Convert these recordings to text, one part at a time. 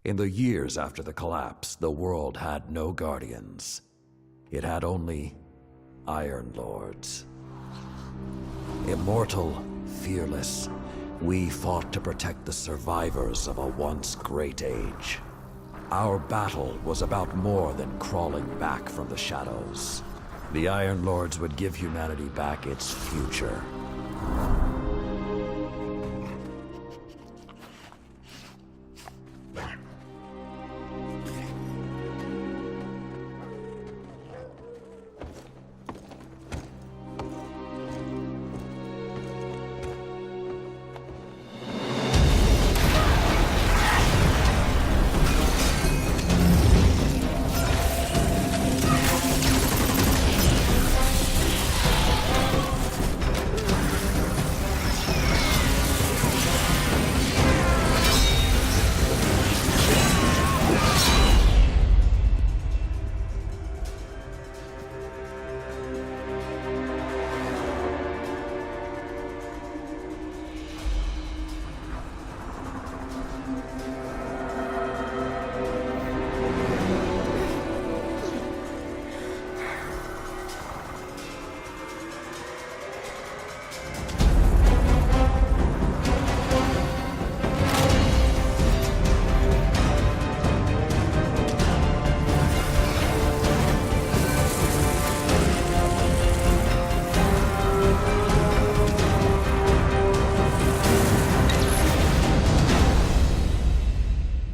In the years after the collapse, the world had no guardians. It had only Iron Lords. Immortal, fearless, we fought to protect the survivors of a once great age. Our battle was about more than crawling back from the shadows. The Iron Lords would give humanity back its future.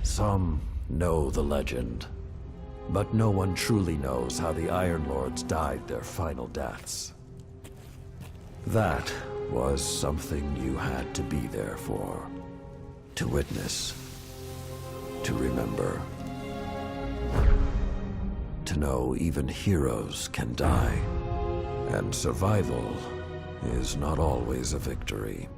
Some know the legend, but no one truly knows how the Iron Lords died their final deaths. That was something you had to be there for, to witness, to remember, to know even heroes can die, and survival is not always a victory.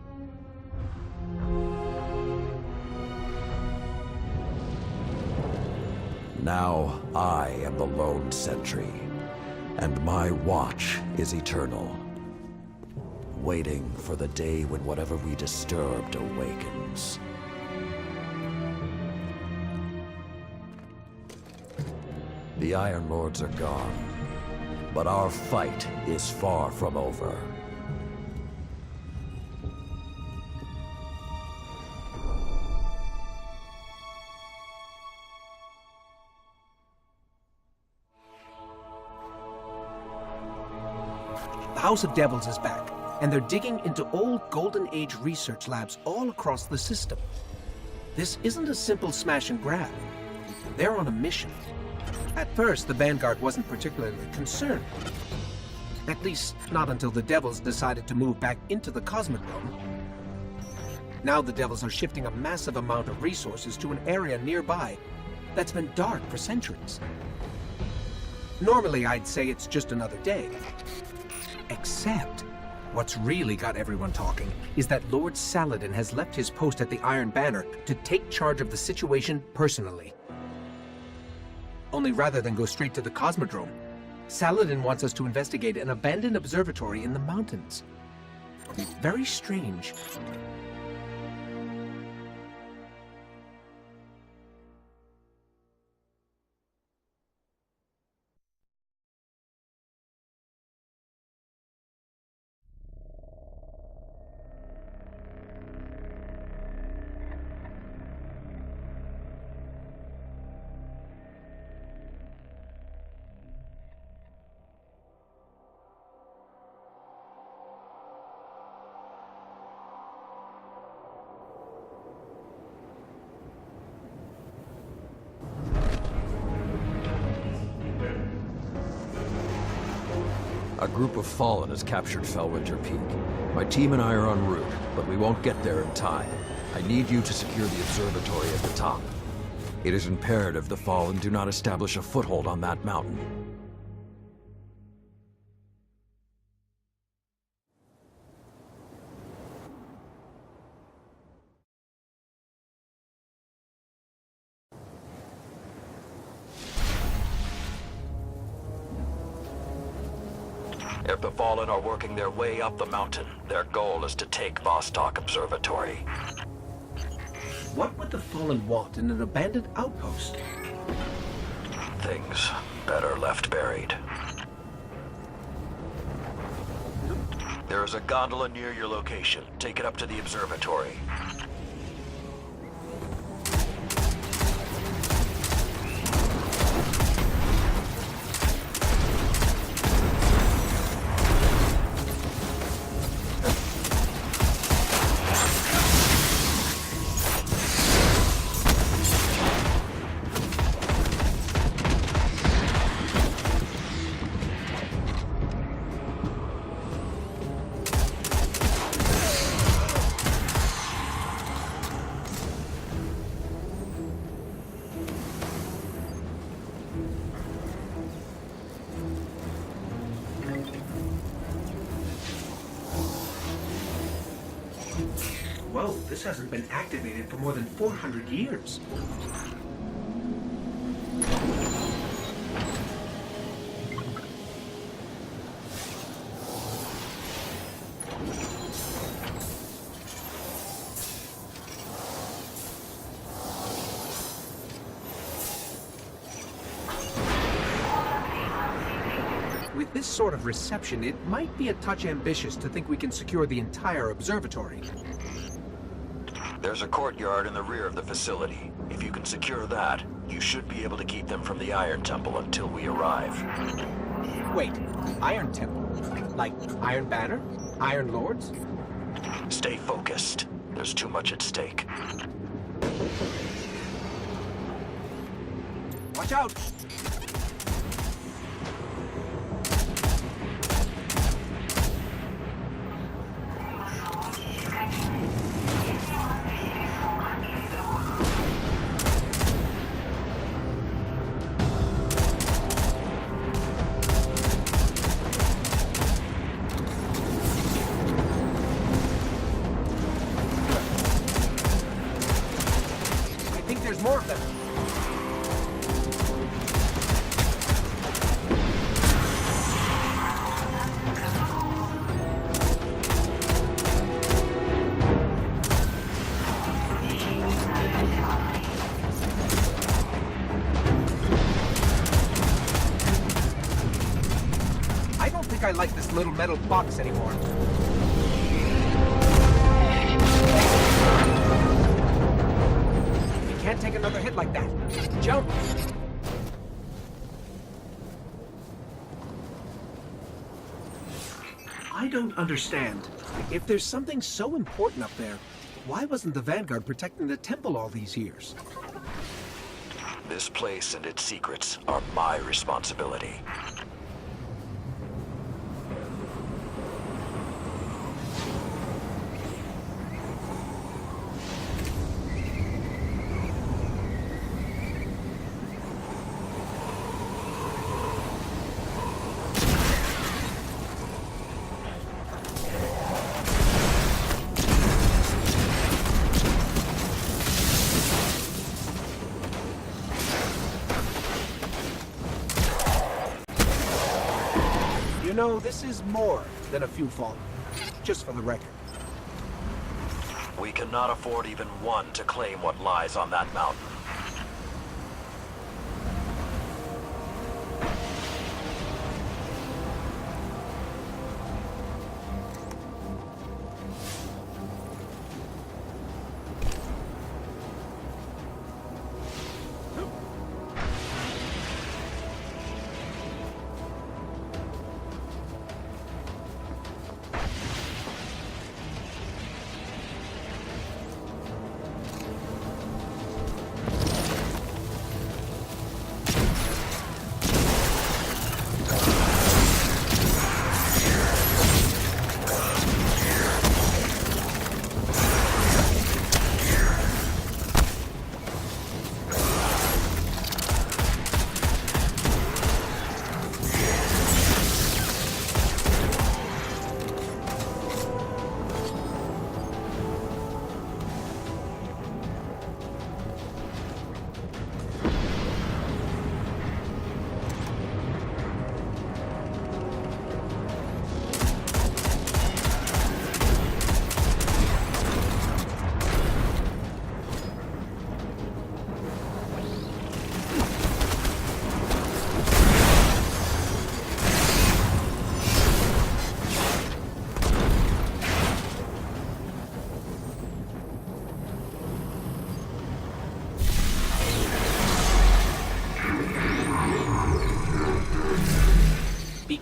Now I am the lone sentry, and my watch is eternal, waiting for the day when whatever we disturbed awakens. The Iron Lords are gone, but our fight is far from over. The House of Devils is back, and they're digging into old Golden Age research labs all across the system. This isn't a simple smash and grab. They're on a mission. At first, the Vanguard wasn't particularly concerned. At least, not until the Devils decided to move back into the Cosmodrome. Now the Devils are shifting a massive amount of resources to an area nearby that's been dark for centuries. Normally, I'd say it's just another day. Except, what's really got everyone talking is that Lord Saladin has left his post at the Iron Banner to take charge of the situation personally. Only rather than go straight to the Cosmodrome, Saladin wants us to investigate an abandoned observatory in the mountains. Very strange. A group of Fallen has captured Fellwinter Peak. My team and I are en route, but we won't get there in time. I need you to secure the observatory at the top. It is imperative the Fallen do not establish a foothold on that mountain. If the Fallen are working their way up the mountain, their goal is to take Vostok Observatory. What would the Fallen want in an abandoned outpost? Things better left buried. There is a gondola near your location. Take it up to the observatory. Whoa, this hasn't been activated for more than 400 years. With this sort of reception, it might be a touch ambitious to think we can secure the entire observatory. There's a courtyard in the rear of the facility. If you can secure that, you should be able to keep them from the Iron Temple until we arrive. Wait, Iron Temple? Like Iron Banner? Iron Lords? Stay focused. There's too much at stake. Watch out! There's more of them. I don't think I like this little metal box anymore. Can't take another hit like that. Jump! I don't understand. If there's something so important up there, why wasn't the Vanguard protecting the temple all these years? This place and its secrets are my responsibility. You know, this is more than a few Fallen, just for the record. We cannot afford even one to claim what lies on that mountain.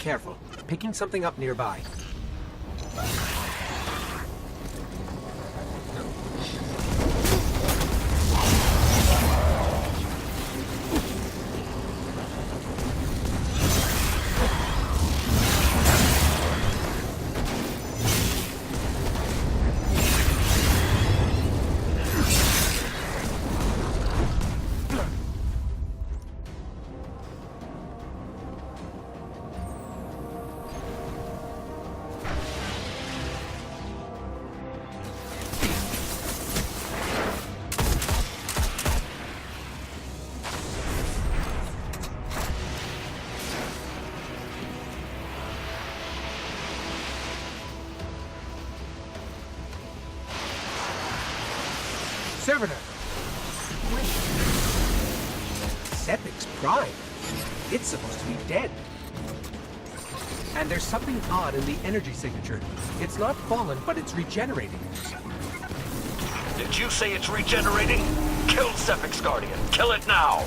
careful. Picking something up nearby. Servitor! Wait. Sepic's pride. It's supposed to be dead. And there's something odd in the energy signature. It's not fallen, but it's regenerating. Did you say it's regenerating? Kill Sepic's Guardian. Kill it now!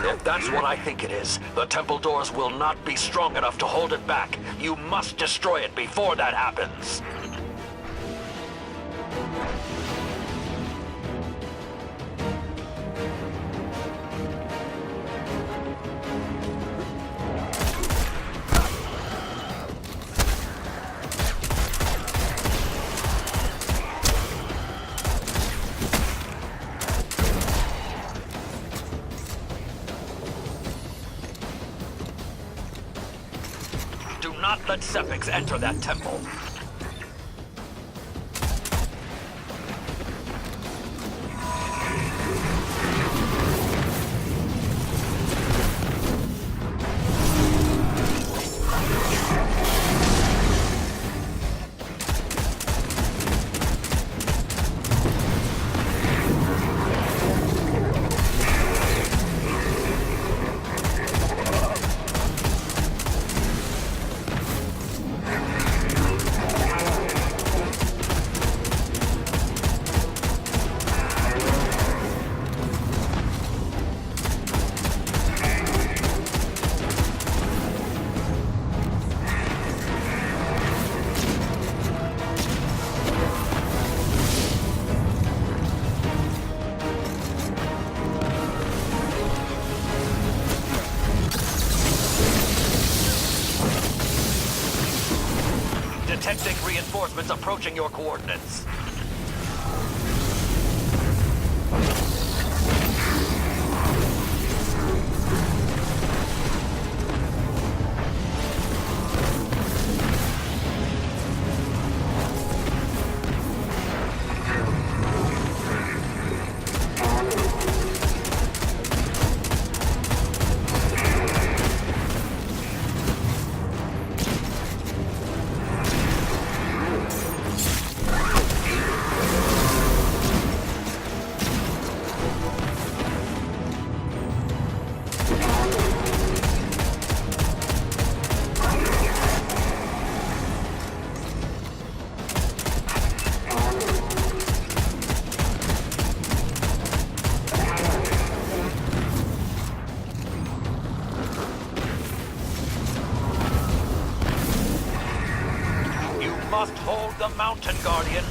If that's what I think it is, the temple doors will not be strong enough to hold it back. You must destroy it before that happens. Do not let Sepix enter that temple. Detecting reinforcements approaching your coordinates. Must hold the mountain, Guardian.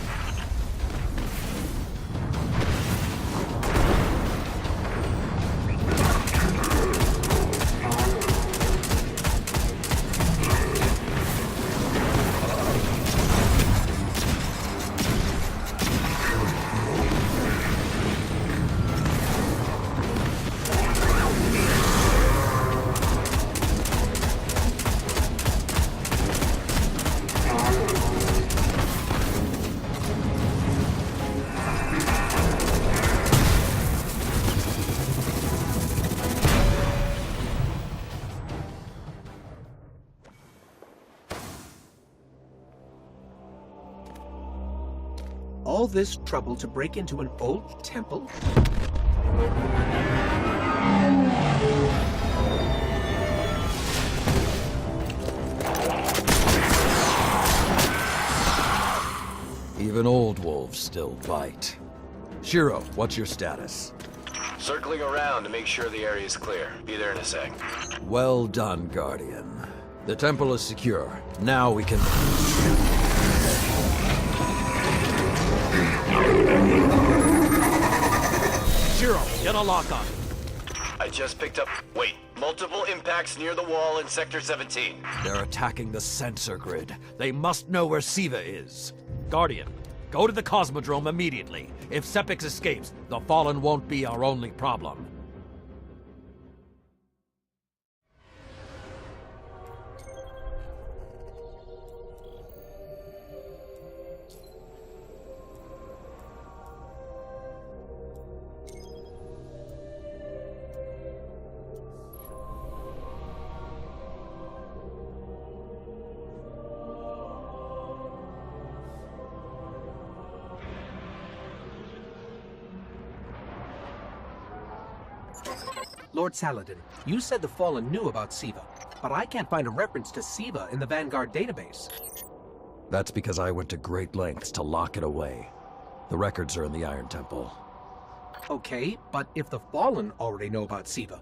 All this trouble to break into an old temple? wolves still bite. Shiro, what's your status? Circling around to make sure the area is clear. Be there in a sec. Well done, Guardian. The temple is secure. Now we can... Shiro, get a lock on. I just picked up... Wait. Multiple impacts near the wall in Sector 17. They're attacking the sensor grid. They must know where SIVA is. Guardian, go to the Cosmodrome immediately. If Sepix escapes, the Fallen won't be our only problem. Lord Saladin, you said the Fallen knew about SIVA, but I can't find a reference to SIVA in the Vanguard database. That's because I went to great lengths to lock it away. The records are in the Iron Temple. Okay, but if the Fallen already know about SIVA,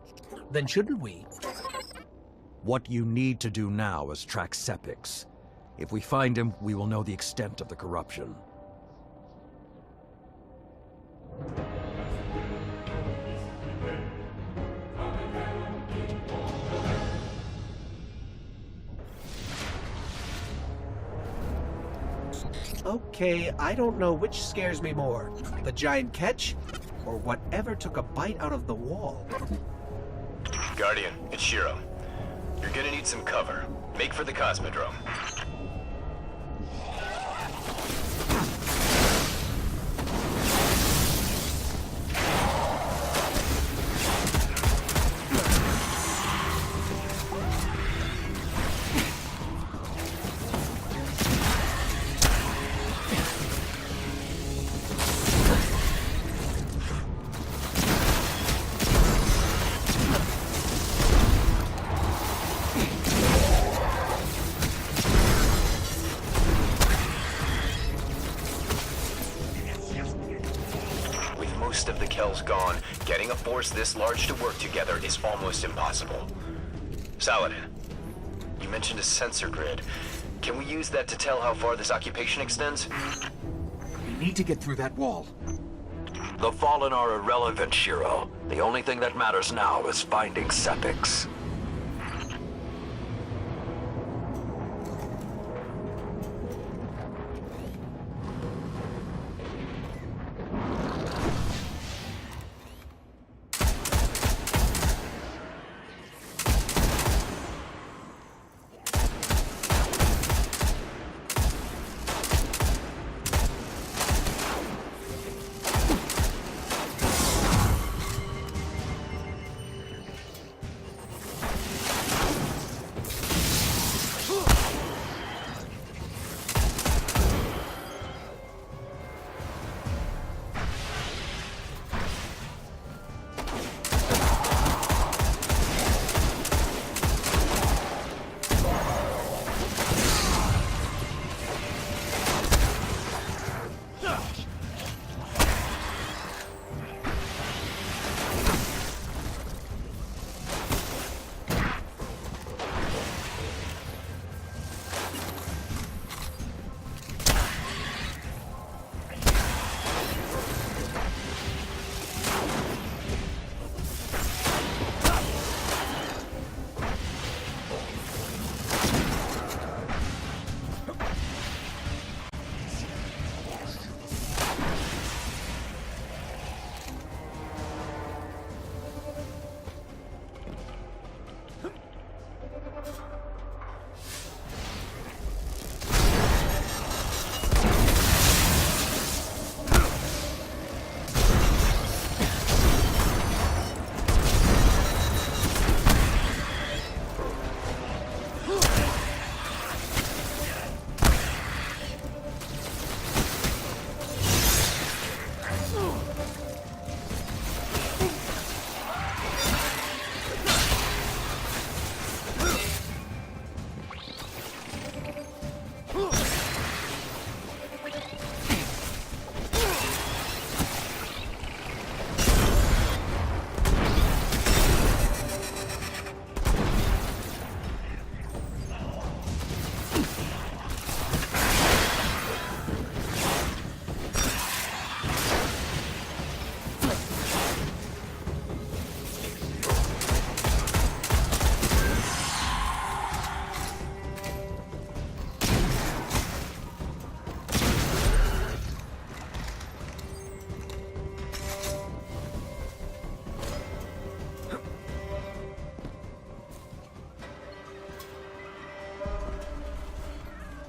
then shouldn't we? What you need to do now is track Sepix. If we find him, we will know the extent of the corruption. Okay, I don't know which scares me more, the giant catch, or whatever took a bite out of the wall. Guardian, it's Shiro. You're gonna need some cover. Make for the Cosmodrome. Most of the Kel's gone. Getting a force this large to work together is almost impossible. Saladin, you mentioned a sensor grid. Can we use that to tell how far this occupation extends? We need to get through that wall. The Fallen are irrelevant, Shiro. The only thing that matters now is finding Sepix.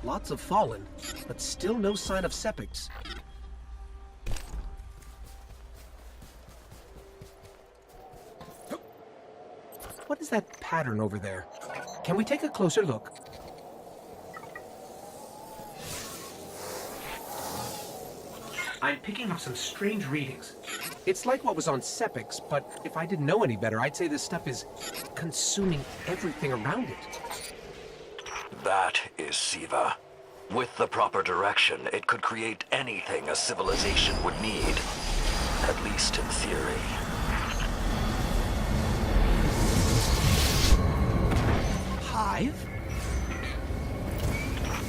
Lots of Fallen, but still no sign of Sepiks. What is that pattern over there? Can we take a closer look? I'm picking up some strange readings. It's like what was on Sepiks, but if I didn't know any better, I'd say this stuff is consuming everything around it. That is SIVA. With the proper direction, it could create anything a civilization would need. At least in theory. Hive?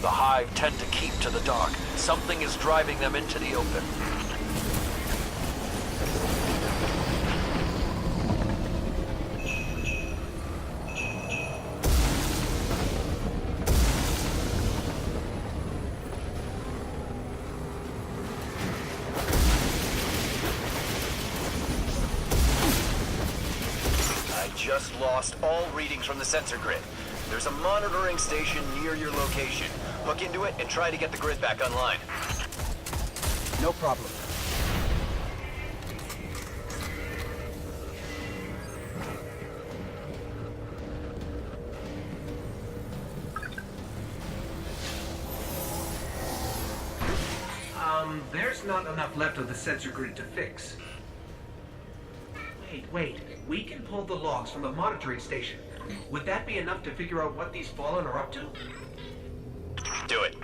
The Hive tend to keep to the dark. Something is driving them into the open. I just lost all readings from the sensor grid. There's a monitoring station near your location. Look into it and try to get the grid back online. No problem. There's not enough left of the sensor grid to fix. Wait. We can pull the logs from the monitoring station. Would that be enough to figure out what these Fallen are up to? Do it.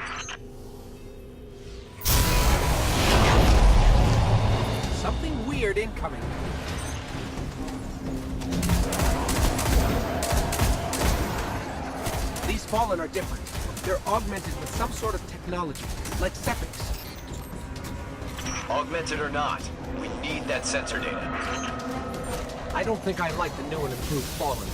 Something weird incoming. These Fallen are different. They're augmented with some sort of technology, like Sepiks. Augmented or not, we need that sensor data. I don't think I like the new and improved Fallen.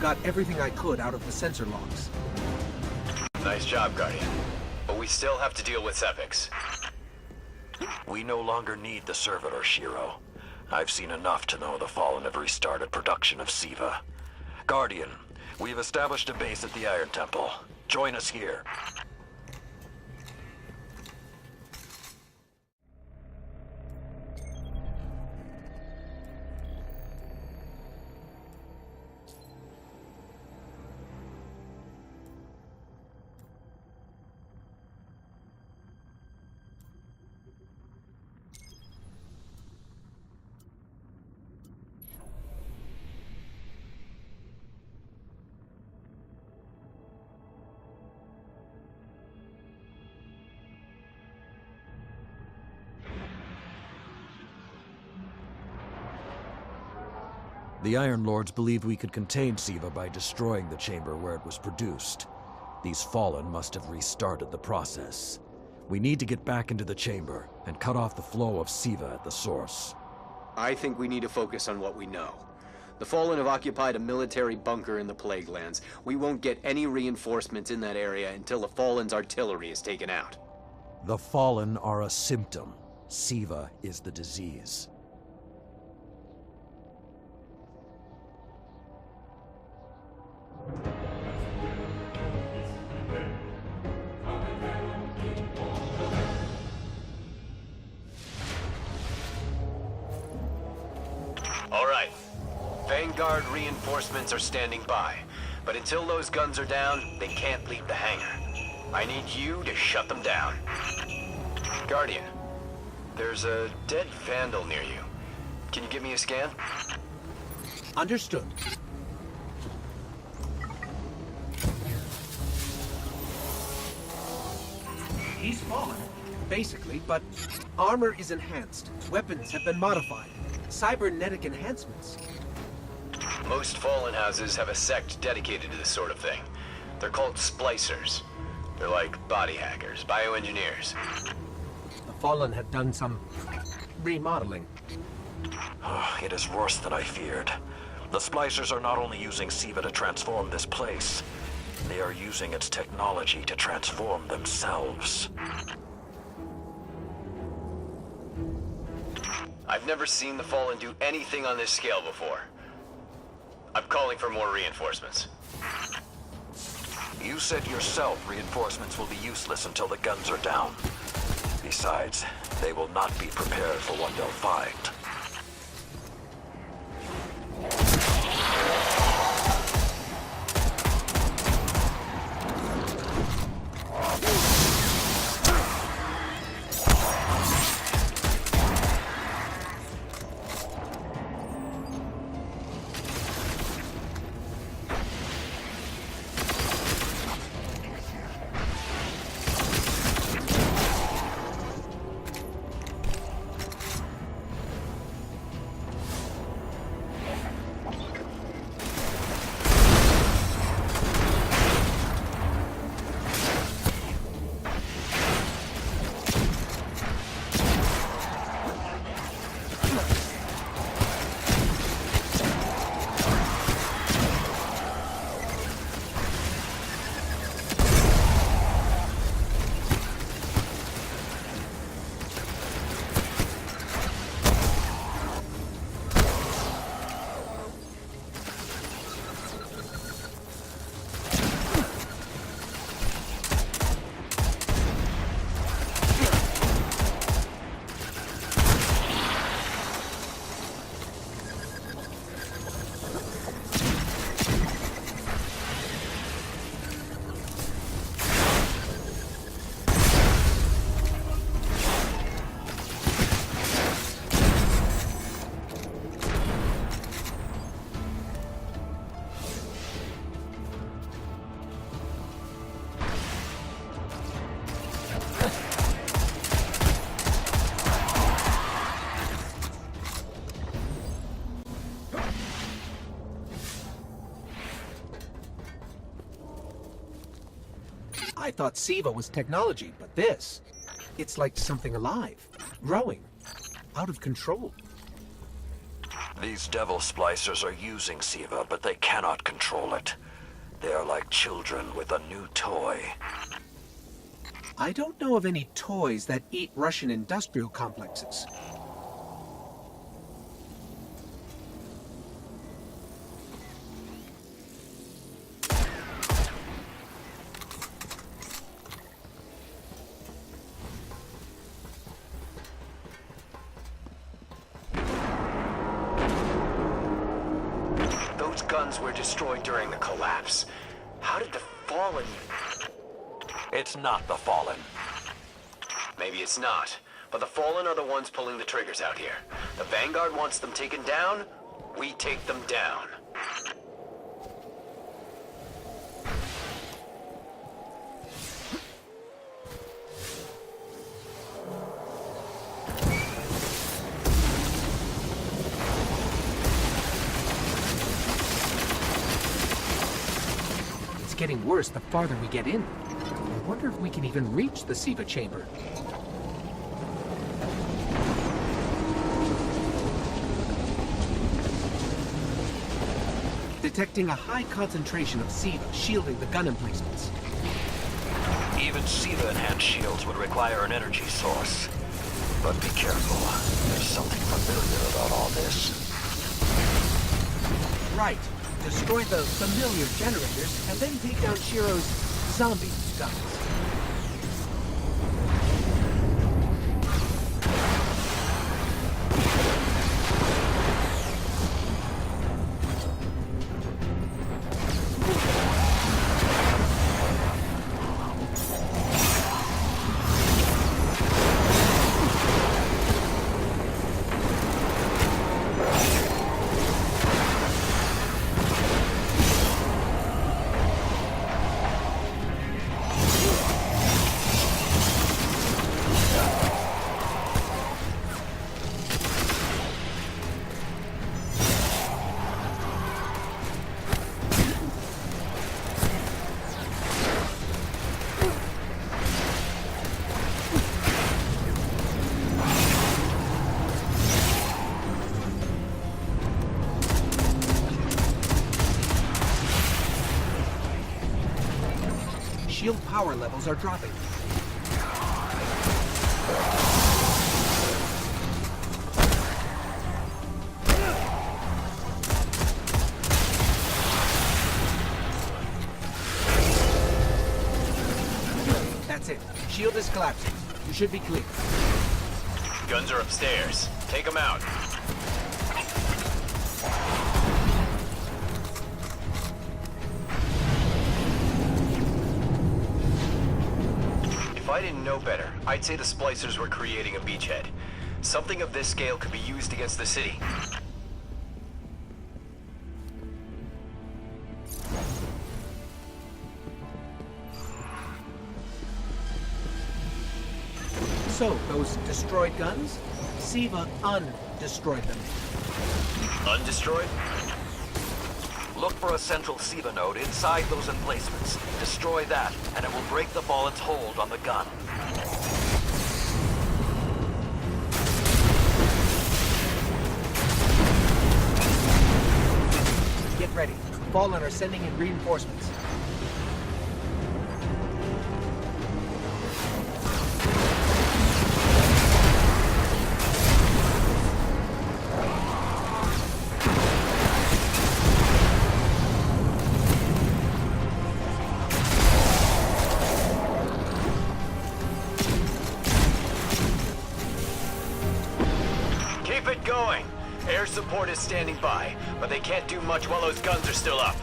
Got everything I could out of the sensor logs. Nice job, Guardian. But we still have to deal with Sepiks. We no longer need the servitor, Shiro. I've seen enough to know the Fallen have restarted production of SIVA. Guardian, we've established a base at the Iron Temple. Join us here. The Iron Lords believed we could contain SIVA by destroying the chamber where it was produced. These Fallen must have restarted the process. We need to get back into the chamber and cut off the flow of SIVA at the source. I think we need to focus on what we know. The Fallen have occupied a military bunker in the Plague Lands. We won't get any reinforcements in that area until the Fallen's artillery is taken out. The Fallen are a symptom. SIVA is the disease. Vanguard reinforcements are standing by. But until those guns are down, they can't leave the hangar. I need you to shut them down. Guardian, there's a dead Vandal near you. Can you give me a scan? Understood. He's fallen, basically, but armor is enhanced. Weapons have been modified. Cybernetic enhancements. Most Fallen houses have a sect dedicated to this sort of thing. They're called splicers. They're like body hackers, bioengineers. The Fallen have done some remodeling. It is worse than I feared. The splicers are not only using SIVA to transform this place, they are using its technology to transform themselves. I've never seen the Fallen do anything on this scale before. I'm calling for more reinforcements. You said yourself reinforcements will be useless until the guns are down. Besides, they will not be prepared for what they'll find. I thought SIVA was technology, but this, it's like something alive, growing, out of control. These devil splicers are using SIVA, but they cannot control it. They are like children with a new toy. I don't know of any toys that eat Russian industrial complexes. Those guns were destroyed during the collapse. How did the Fallen... It's not the Fallen. Maybe it's not, but the Fallen are the ones pulling the triggers out here. The Vanguard wants them taken down, we take them down. It's getting worse the farther we get in. I wonder if we can even reach the SIVA chamber. Detecting a high concentration of SIVA shielding the gun emplacements. Even SIVA-enhanced shields would require an energy source. But be careful. There's something familiar about all this. Right. Destroy the familiar generators and then take down Shiro's zombie guns. shield power levels are dropping. That's it. Shield is collapsing. You should be clear. Guns are upstairs. Take them out. If I didn't know better, I'd say the splicers were creating a beachhead. Something of this scale could be used against the city. So, those destroyed guns? SIVA undestroyed them. Undestroyed? Look for a central SIVA node inside those emplacements. Destroy that, and it will break the Fallen's hold on the gun. Get ready. Fallen are sending in reinforcements. Keep it going. Air support is standing by, but they can't do much while those guns are still up.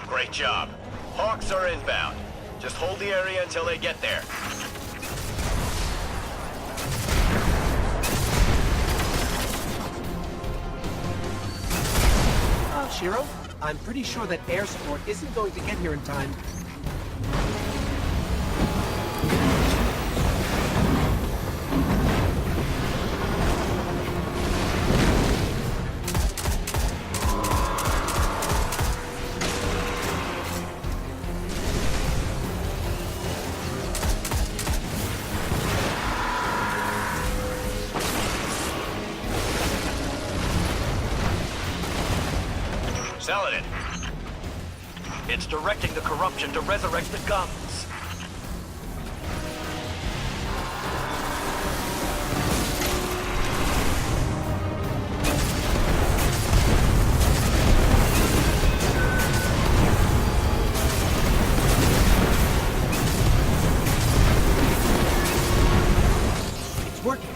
Great job. Hawks are inbound. Just hold the area until they get there. Shiro, I'm pretty sure that air support isn't going to get here in time. Saladin. It's directing the corruption to resurrect the guns. It's working.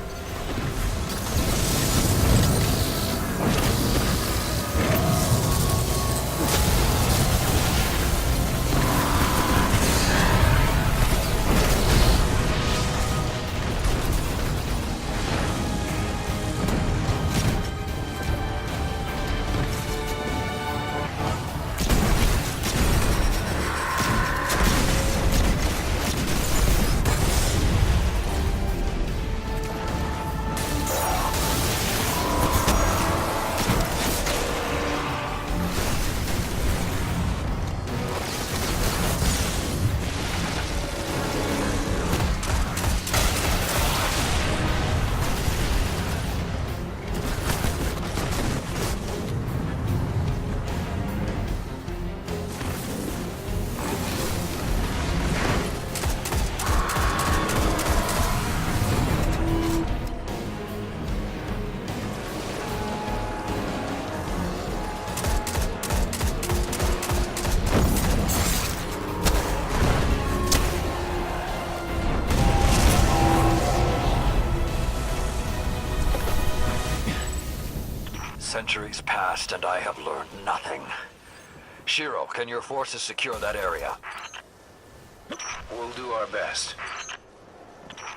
Centuries passed and I have learned nothing. Shiro, can your forces secure that area? We'll do our best.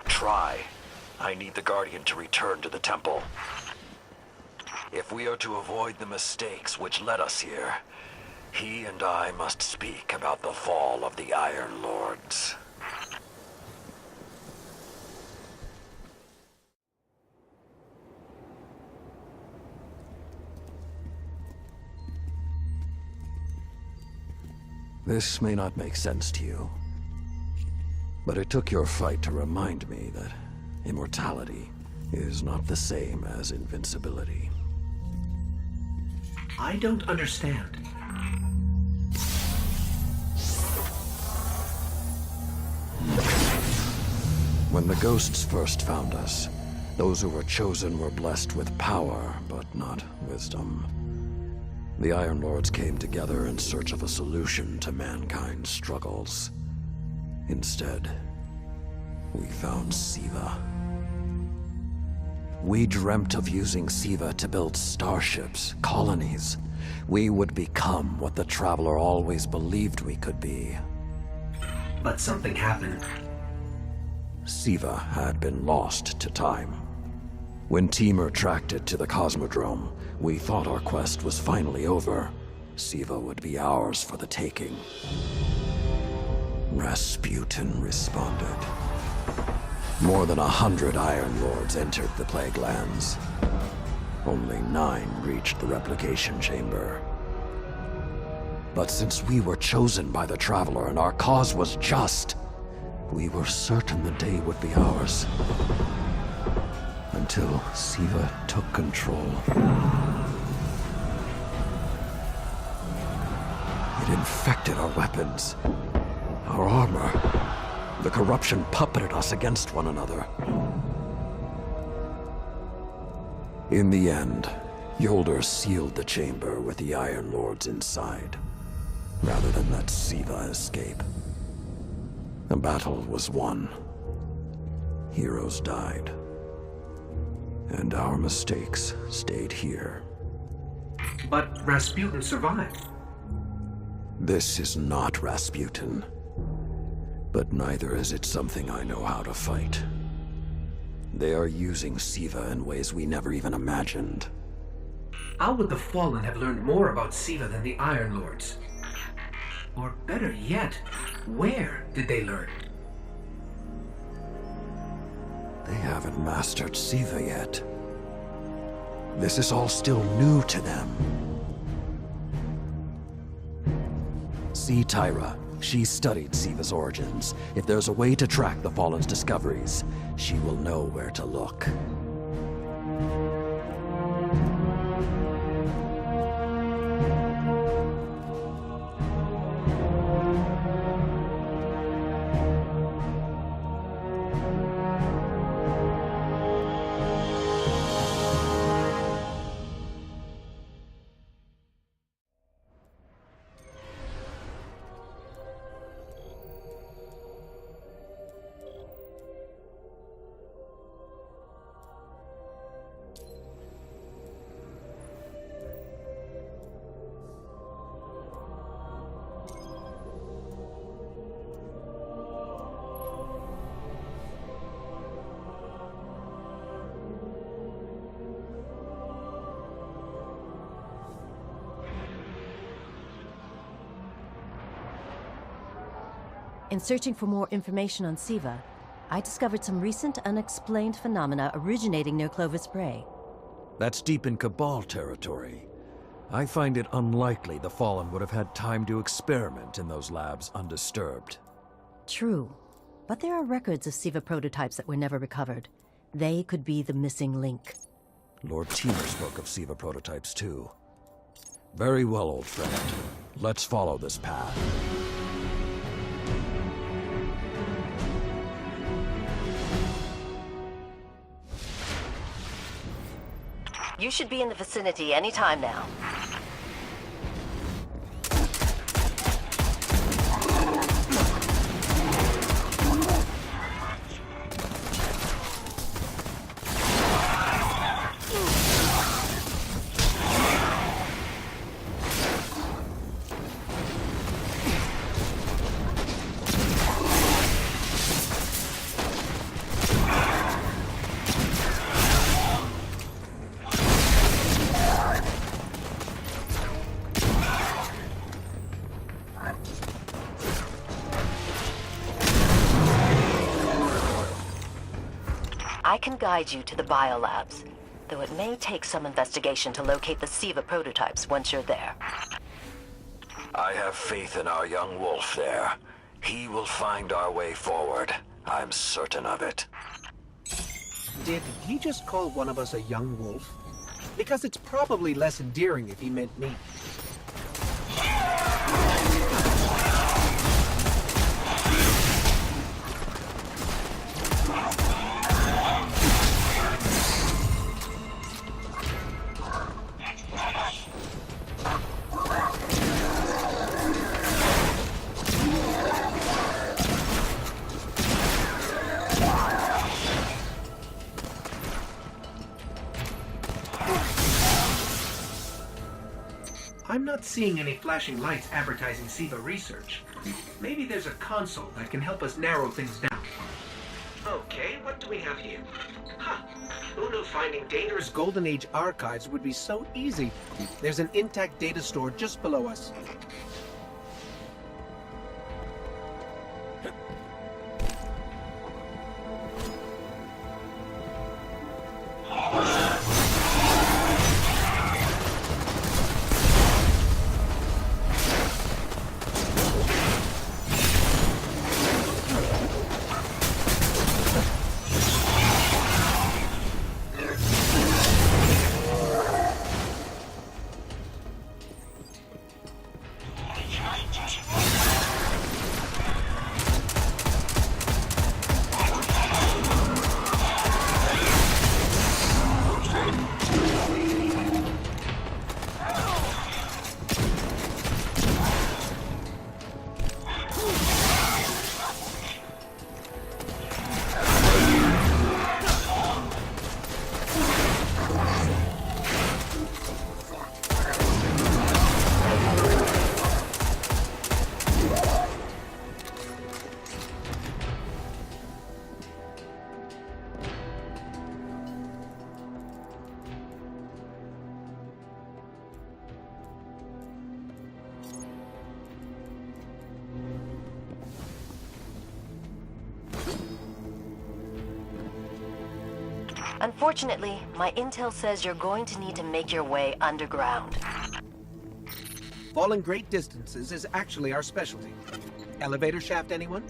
Try. I need the Guardian to return to the temple. If we are to avoid the mistakes which led us here, he and I must speak about the fall of the Iron Lords. This may not make sense to you, but it took your fight to remind me that immortality is not the same as invincibility. I don't understand. When the ghosts first found us, those who were chosen were blessed with power, but not wisdom. The Iron Lords came together in search of a solution to mankind's struggles. Instead, we found SIVA. We dreamt of using SIVA to build starships, colonies. We would become what the Traveler always believed we could be. But something happened. SIVA had been lost to time. When Temur tracked it to the Cosmodrome, we thought our quest was finally over. SIVA would be ours for the taking. Rasputin responded. More than 100 Iron Lords entered the Plague Lands. Only 9 reached the replication chamber. But since we were chosen by the Traveler and our cause was just, we were certain the day would be ours. Until SIVA took control. It infected our weapons, our armor. The corruption puppeted us against one another. In the end, Yolder sealed the chamber with the Iron Lords inside, rather than let SIVA escape. The battle was won. Heroes died. And our mistakes stayed here. But Rasputin survived. This is not Rasputin. But neither is it something I know how to fight. They are using SIVA in ways we never even imagined. How would the Fallen have learned more about SIVA than the Iron Lords? Or better yet, where did they learn? They haven't mastered SIVA yet. This is all still new to them. See Tyra. She studied SIVA's origins. If there's a way to track the Fallen's discoveries, she will know where to look. In searching for more information on SIVA, I discovered some recent unexplained phenomena originating near Clovis Bray. That's deep in Cabal territory. I find it unlikely the Fallen would have had time to experiment in those labs undisturbed. True, but there are records of SIVA prototypes that were never recovered. They could be the missing link. Lord Temur spoke of SIVA prototypes too. Very well, old friend. Let's follow this path. You should be in the vicinity any time now. I can guide you to the biolabs, though it may take some investigation to locate the SIVA prototypes once you're there. I have faith in our young wolf there. He will find our way forward. I'm certain of it. Did he just call one of us a young wolf? Because it's probably less endearing if he meant me. I'm not seeing any flashing lights advertising SIVA research. Maybe there's a console that can help us narrow things down. Okay, what do we have here? Huh. Who knew finding dangerous Golden Age archives would be so easy? There's an intact data store just below us. Unfortunately, my intel says you're going to need to make your way underground. Falling great distances is actually our specialty. Elevator shaft, anyone?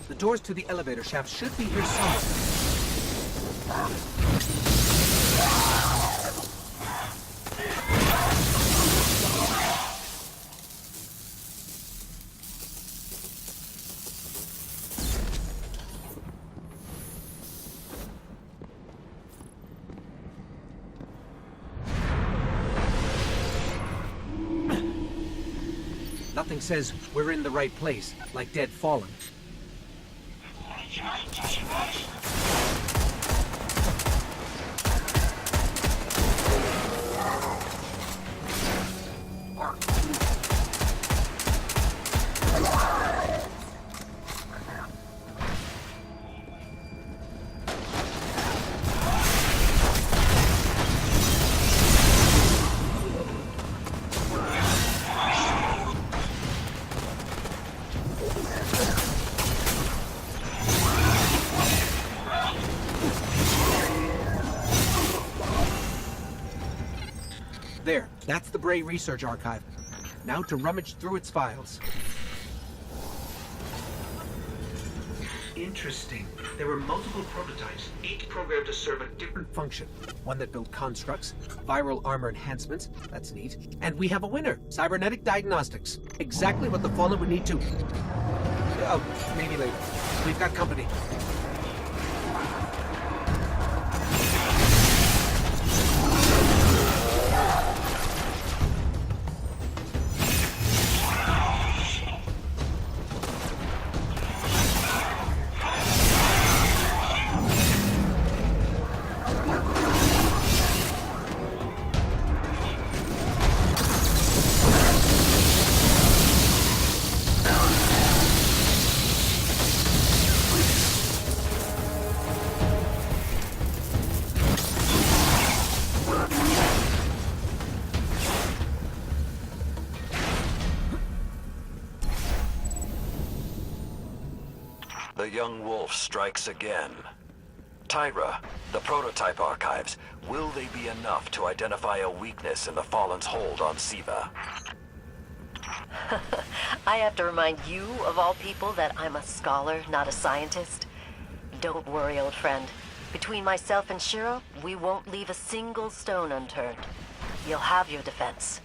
The doors to the elevator shaft should be here somewhere. Nothing says we're in the right place, like Dead Fallen. There, that's the Bray Research Archive. Now to rummage through its files. Interesting. There were multiple prototypes, each programmed to serve a different function. One that built constructs, viral armor enhancements, that's neat. And we have a winner, cybernetic diagnostics. Exactly what the Fallen would need to... Oh, maybe later. We've got company. young wolf strikes again. Tyra, the prototype archives, will they be enough to identify a weakness in the Fallen's hold on SIVA? I have to remind you, of all people, that I'm a scholar, not a scientist. Don't worry, old friend. Between myself and Shiro, we won't leave a single stone unturned. You'll have your defense.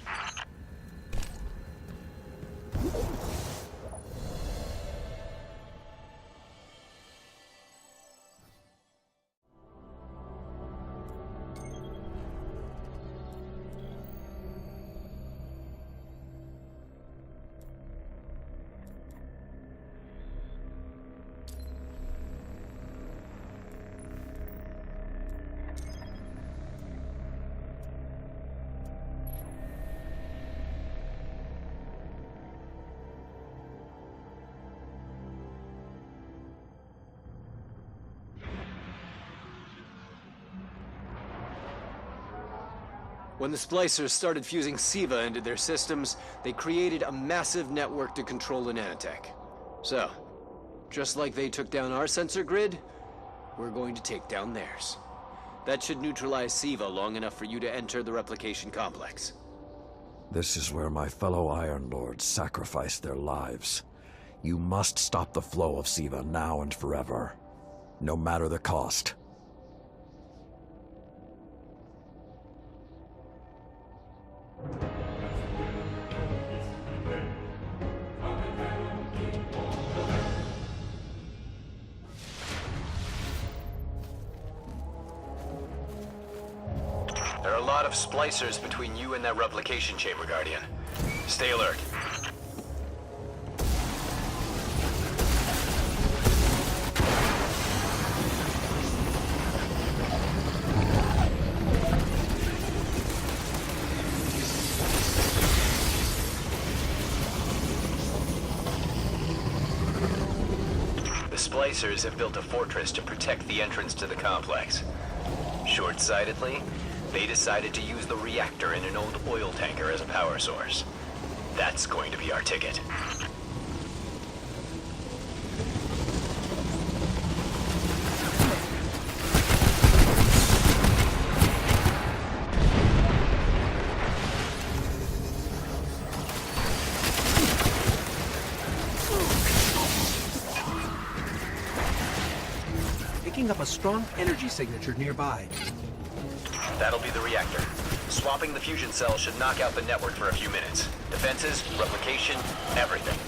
When the splicers started fusing SIVA into their systems, they created a massive network to control the nanotech. So, just like they took down our sensor grid, we're going to take down theirs. That should neutralize SIVA long enough for you to enter the replication complex. This is where my fellow Iron Lords sacrificed their lives. You must stop the flow of SIVA now and forever, no matter the cost. There are a lot of splicers between you and that replication chamber, Guardian. Stay alert. The splicers have built a fortress to protect the entrance to the complex. Short-sightedly, they decided to use the reactor in an old oil tanker as a power source. That's going to be our ticket. Picking up a strong energy signature nearby. That'll be the reactor. Swapping the fusion cell should knock out the network for a few minutes. Defenses, replication, everything.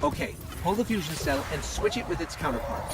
Okay, pull the fusion cell and switch it with its counterpart.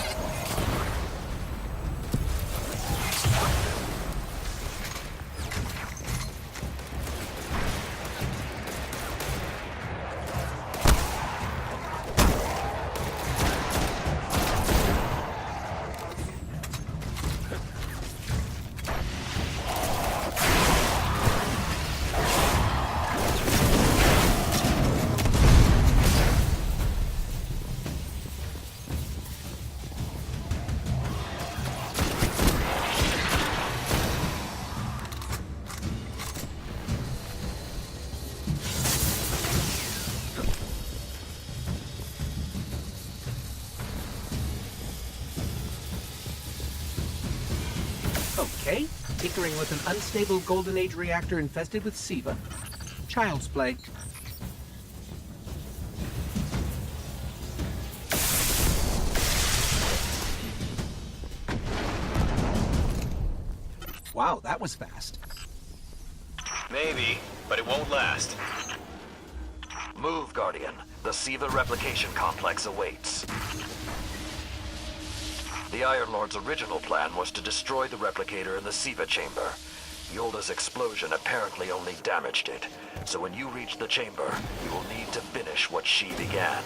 Okay, tinkering with an unstable Golden Age reactor infested with SIVA. Child's play. Wow, that was fast. Maybe, but it won't last. Move, Guardian. The SIVA replication complex awaits. The Iron Lord's original plan was to destroy the replicator in the SIVA chamber. Yolda's explosion apparently only damaged it, so when you reach the chamber, you will need to finish what she began.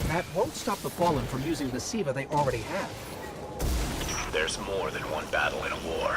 That won't stop the Fallen from using the SIVA they already have. There's more than one battle in a war.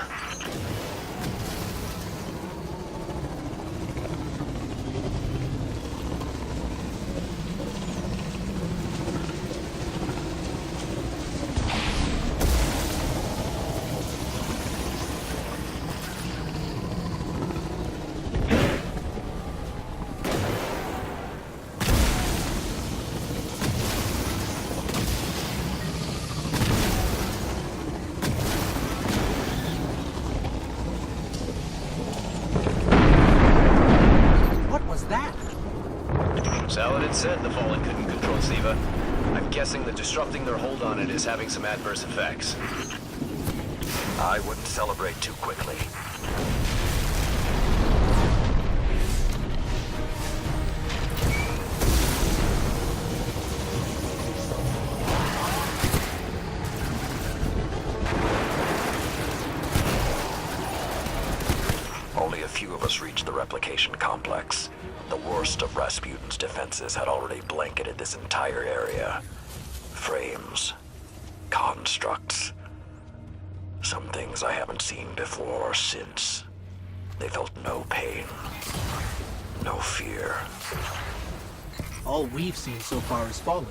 Saladin said the Fallen couldn't control SIVA. I'm guessing that disrupting their hold on it is having some adverse effects. I wouldn't celebrate too quickly. Only a few of us reached the replication complex. The worst of Rasputin's defenses had already blanketed this entire area. Frames. Constructs. Some things I haven't seen before or since. They felt no pain. No fear. All we've seen so far is Fallen.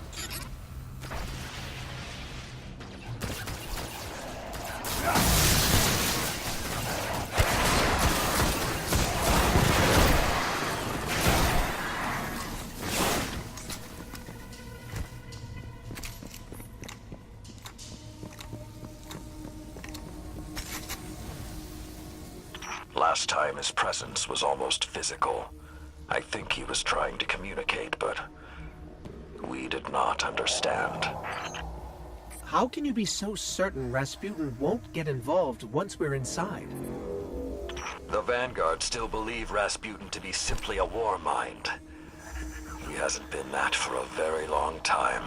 Last time his presence was almost physical. I think he was trying to communicate, but we did not understand. How can you be so certain Rasputin won't get involved once we're inside? The Vanguard still believe Rasputin to be simply a war mind. He hasn't been that for a very long time.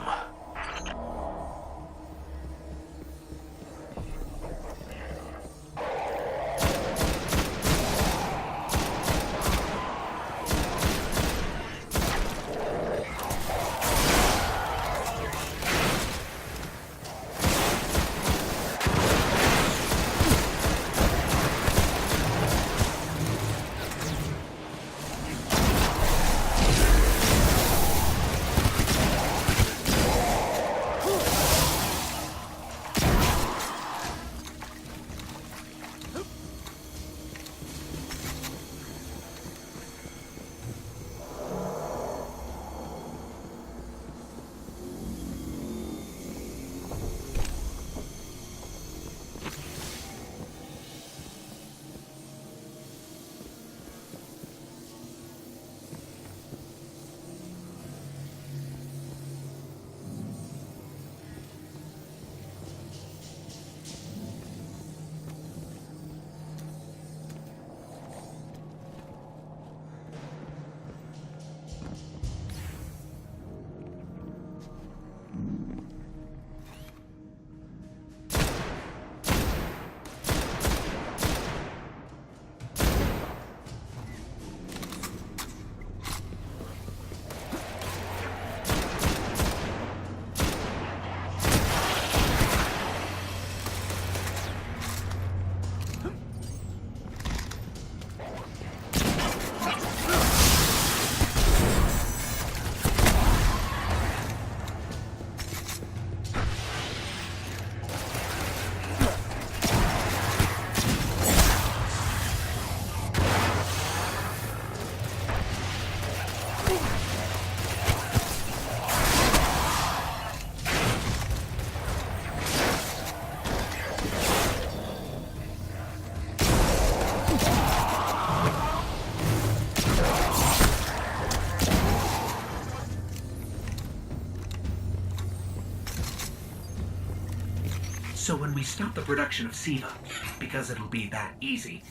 So when we stop the production of SIVA, because it'll be that easy,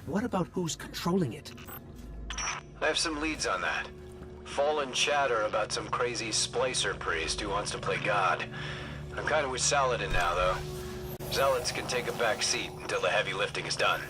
what about who's controlling it? I have some leads on that. Fallen chatter about some crazy splicer priest who wants to play God. I'm kind of with Saladin now, though. Zealots can take a back seat until the heavy lifting is done.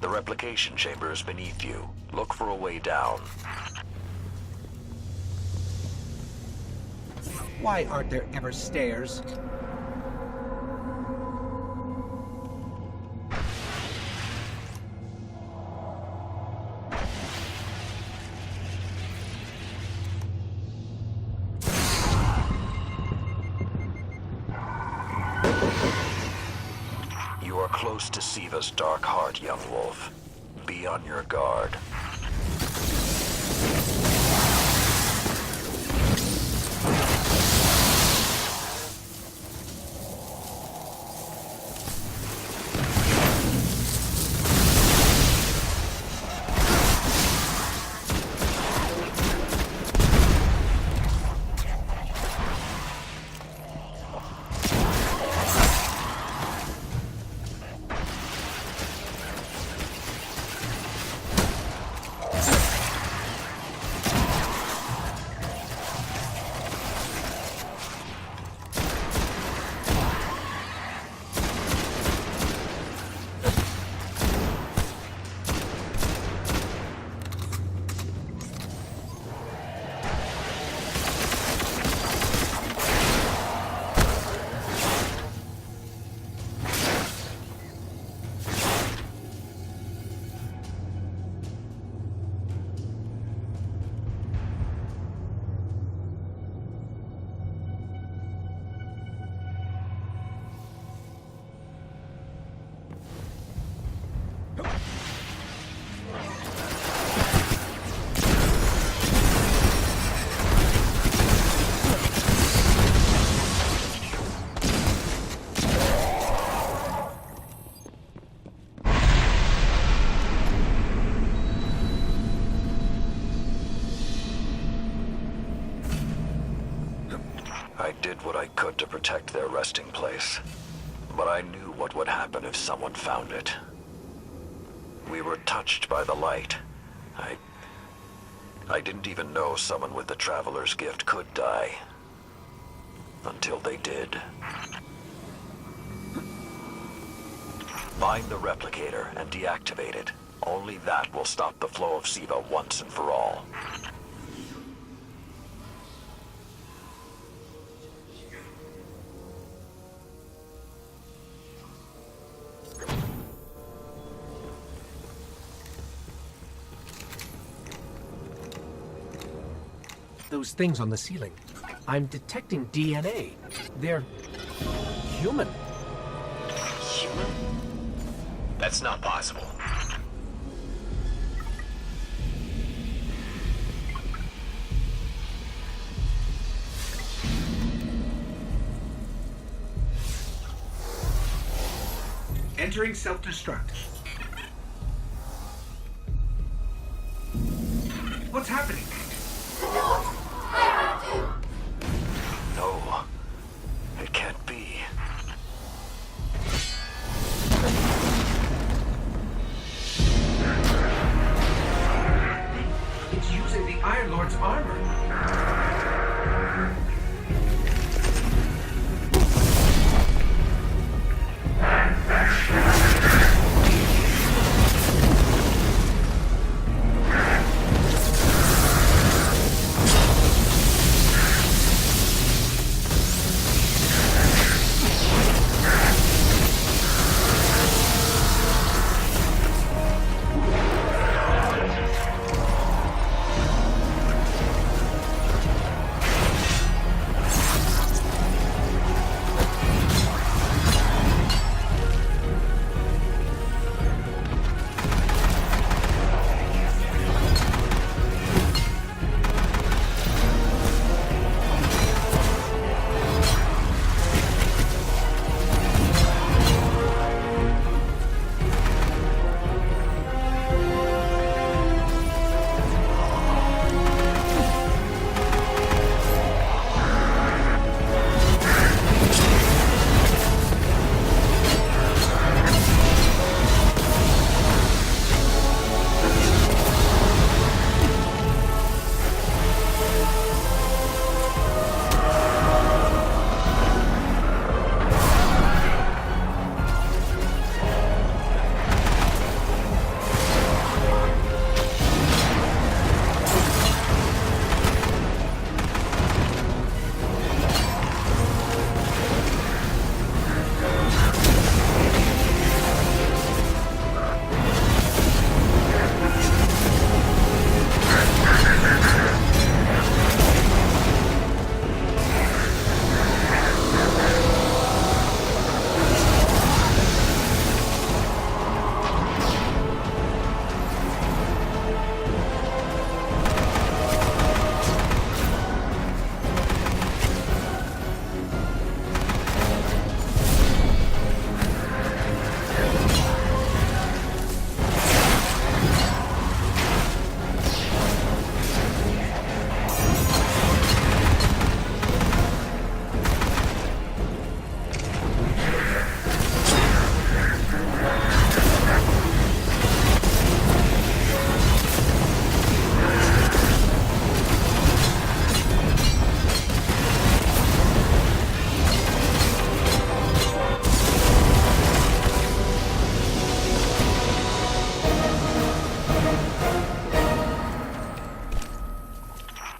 The replication chamber is beneath you. Look for a way down. Why aren't there ever stairs? You are close to SIVA's dark heart, young wolf. Be on your guard. I did what I could to protect their resting place, but I knew what would happen if someone found it. We were touched by the light. I didn't even know someone with the Traveler's Gift could die. Until they did. Find the replicator and deactivate it. Only that will stop the flow of SIVA once and for all. Those things on the ceiling. I'm detecting DNA. They're human. Human? That's not possible. Entering self-destruct. What's happening? No, it can't be. It's using the Iron Lord's armor.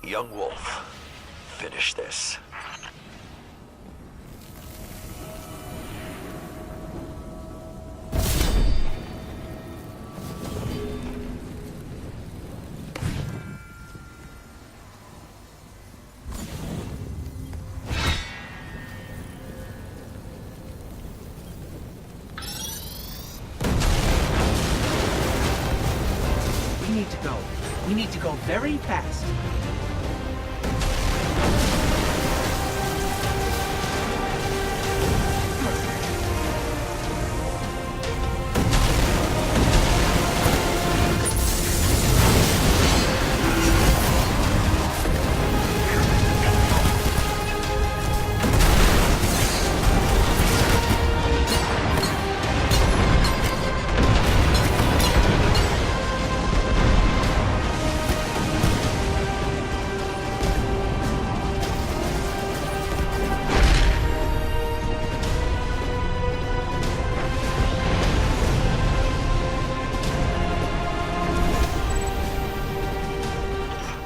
Young Wolf, finish this. We need to go. We need to go very fast.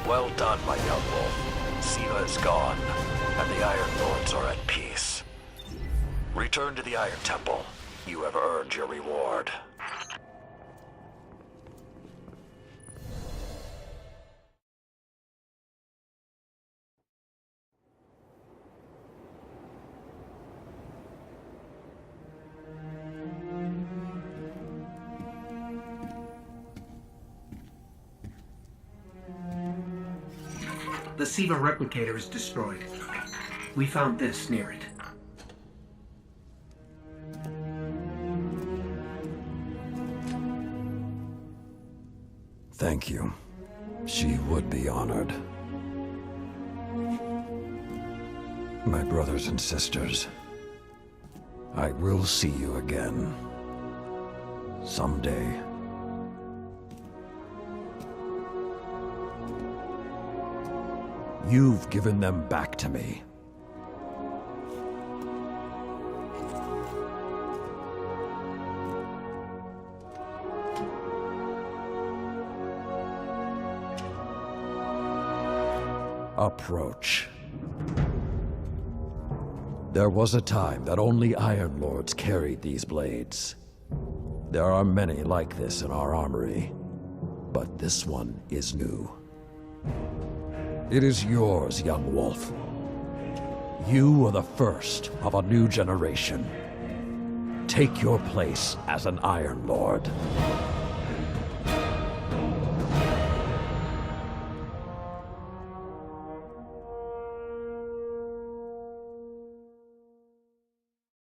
Well done, my young wolf. SIVA is gone, and the Iron Lords are at peace. Return to the Iron Temple. You have earned your reward. The SIVA replicator is destroyed. We found this near it. Thank you. She would be honored. My brothers and sisters, I will see you again. Someday. You've given them back to me. Approach. There was a time that only Iron Lords carried these blades. There are many like this in our armory, but this one is new. It is yours, young wolf. You are the first of a new generation. Take your place as an Iron Lord.